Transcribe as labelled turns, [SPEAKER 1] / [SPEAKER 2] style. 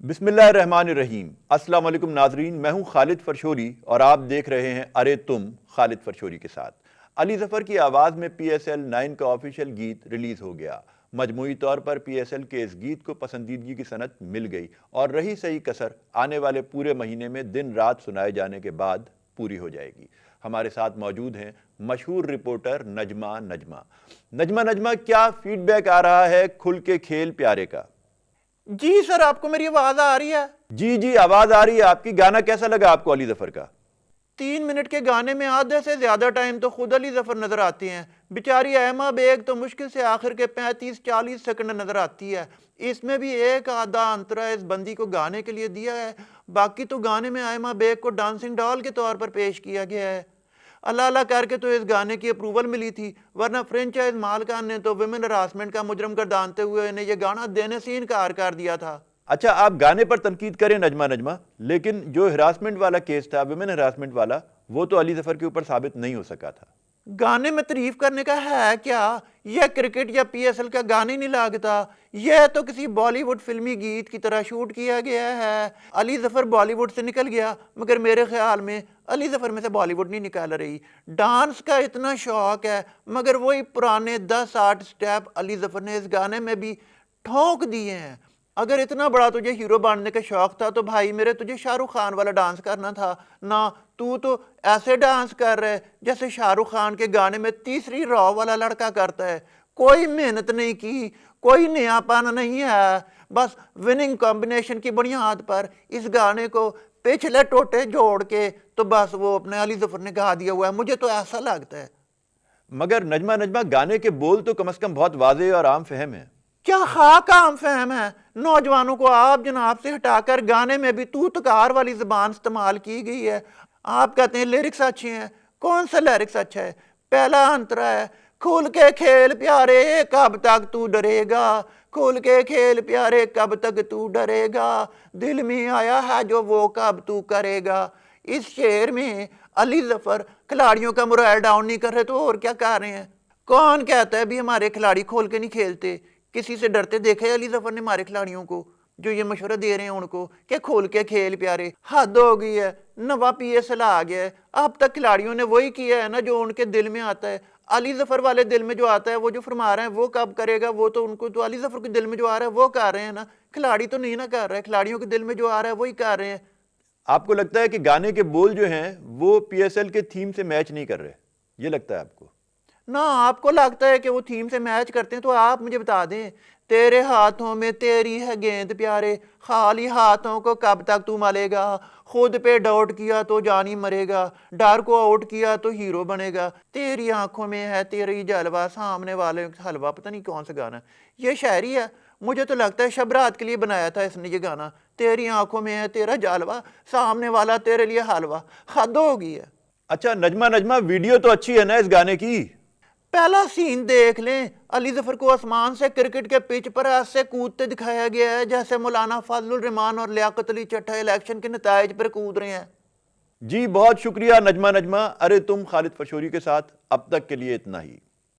[SPEAKER 1] بسم اللہ الرحمن الرحیم۔ السلام علیکم ناظرین، میں ہوں خالد فرشوری اور آپ دیکھ رہے ہیں ارے تم خالد فرشوری کے ساتھ۔ علی ظفر کی آواز میں پی ایس ایل 9 کا آفیشیل گیت ریلیز ہو گیا۔ مجموعی طور پر پی ایس ایل کے اس گیت کو پسندیدگی کی سند مل گئی اور رہی صحیح کسر آنے والے پورے مہینے میں دن رات سنائے جانے کے بعد پوری ہو جائے گی۔ ہمارے ساتھ موجود ہیں مشہور رپورٹر نجمہ کیا فیڈ بیک آ رہا ہے کھل کے کھیل پیارے کا؟
[SPEAKER 2] جی سر، آپ کو میری آواز آ رہی ہے؟
[SPEAKER 1] جی آواز آ رہی ہے آپ کی۔ گانا کیسا لگا آپ کو علی ظفر کا؟
[SPEAKER 2] 3 منٹ کے گانے میں آدھے سے زیادہ ٹائم تو خود علی ظفر نظر آتی ہیں۔ بیچاری ایما بیگ تو مشکل سے آخر کے 35-40 سیکنڈ نظر آتی ہے۔ اس میں بھی ایک آدھا انترا اس بندی کو گانے کے لیے دیا ہے، باقی تو گانے میں ایما بیگ کو ڈانسنگ ڈال کے طور پر پیش کیا گیا ہے۔ اللہ اللہ کر کے تو اس گانے کی اپروول ملی تھی، ورنہ فرینچائز مالکان نے تو ویمن ہراسمنٹ کا مجرم گردانتے ہوئے انہیں یہ گانا دینے سے انکار کر دیا تھا۔
[SPEAKER 1] اچھا، آپ گانے پر تنقید کریں نجمہ، لیکن جو ہراسمنٹ والا کیس تھا، ویمن ہراسمنٹ والا، وہ تو علی ظفر کے اوپر ثابت نہیں ہو سکا تھا۔
[SPEAKER 2] گانے میں تعریف کرنے کا ہے کیا؟ یہ کرکٹ یا پی ایس ایل کا گانے نہیں لگتا، یہ تو کسی بالی ووڈ فلمی گیت کی طرح شوٹ کیا گیا ہے۔ علی ظفر بالی ووڈ سے نکل گیا، مگر میرے خیال میں علی ظفر میں سے بالی ووڈ نہیں نکل رہی۔ ڈانس کا اتنا شوق ہے، مگر وہی پرانے 10-8 سٹیپ علی ظفر نے اس گانے میں بھی ٹھونک دیے ہیں۔ اگر اتنا بڑا تجھے ہیرو بننے کا شوق تھا تو بھائی میرے تجھے شاہ رخ خان والا ڈانس کرنا تھا نا۔ تو ایسے ڈانس کر رہے جیسے شاہ رخ خان کے گانے میں تیسری رو والا لڑکا کرتا ہے۔ کوئی محنت نہیں کی، کوئی نیا پن نہیں ہے، بس وننگ کمبینیشن کی بنیاد پر اس گانے کو پچھلے ٹوٹے جوڑ کے تو بس وہ اپنے علی ظفر نے گا دیا ہوا ہے، مجھے تو ایسا لگتا ہے۔
[SPEAKER 1] مگر نجمہ گانے کے بول تو کم از کم بہت واضح اور عام فہم ہیں۔
[SPEAKER 2] کیا خاک عام فہم ہے؟ نوجوانوں کو آپ جناب سے ہٹا کر گانے میں بھی تو تکار والی زبان استعمال کی گئی ہے۔ آپ کہتے ہیں لیرکس اچھے ہیں، کون سا لیرکس اچھا ہے؟ پہلا انترا ہے، کھول کے کھیل پیارے کب تک تو ڈرے گا، کھول کے کھیل پیارے کب تک تو ڈرے گا، دل میں آیا ہے جو وہ کب تو کرے گا۔ اس شعر میں علی ظفر کھلاڑیوں کا morale ڈاؤن نہیں کر رہے تو اور کیا کر رہے ہیں؟ کون کہتا ہے بھی ہمارے کھلاڑی کھول کے نہیں کھیلتے؟ کسی سے ڈرتے دیکھے علی ظفر نے ہمارے کھلاڑیوں کو جو یہ مشورہ دے رہے ہیں ان کو کہ کھول کے کھیل پیارے؟ حد ہو گئی ہے، نوا پی ایس ایل آ گیا ہے، اب تک کھلاڑیوں نے وہی کیا ہے نا جو ان کے دل میں آتا ہے۔ علی ظفر والے دل میں جو آتا ہے وہ جو فرما رہے ہیں وہ کب کرے گا؟ وہ تو ان کو تو علی ظفر کے دل میں جو آ رہا ہے وہ کر رہے ہیں نا، کھلاڑی تو نہیں نا کر رہے، کھلاڑیوں کے دل میں جو آ رہا ہے وہی کر رہے ہیں۔
[SPEAKER 1] آپ کو لگتا ہے کہ گانے کے بول جو ہیں وہ پی ایس ایل کے تھیم سے میچ نہیں کر رہے؟ یہ لگتا ہے آپ کو؟
[SPEAKER 2] نہ، آپ کو لگتا ہے کہ وہ تھیم سے میچ کرتے ہیں تو آپ مجھے بتا دیں۔ تیرے ہاتھوں میں تیری ہے گیند پیارے، خالی ہاتھوں کو کب تک تو ملے گا، خود پہ ڈاؤٹ کیا تو جانی مرے گا، ڈر کو آؤٹ کیا تو ہیرو بنے گا، تیری آنکھوں میں ہے تیری جلوہ، سامنے والے حلوہ، پتہ نہیں کون سا گانا ہے۔ یہ شاعری ہے، مجھے تو لگتا ہے شب رات کے لیے بنایا تھا اس نے یہ گانا۔ تیری آنکھوں میں ہے تیرا جلوہ، سامنے والا تیرے لیے حلوہ، حد ہو گئی ہے۔
[SPEAKER 1] اچھا نجمہ ویڈیو تو اچھی ہے نا اس گانے کی؟
[SPEAKER 2] پہلا سین دیکھ لیں، علی ظفر کو آسمان سے کرکٹ کے پچ پر ایسے کودتے دکھایا گیا ہے جیسے مولانا فضل الرحمان اور لیاقت علی چٹھا الیکشن کے نتائج پر کود رہے ہیں۔
[SPEAKER 1] جی بہت شکریہ نجمہ۔ ارے تم خالد فرشوری کے ساتھ اب تک کے لیے اتنا ہی۔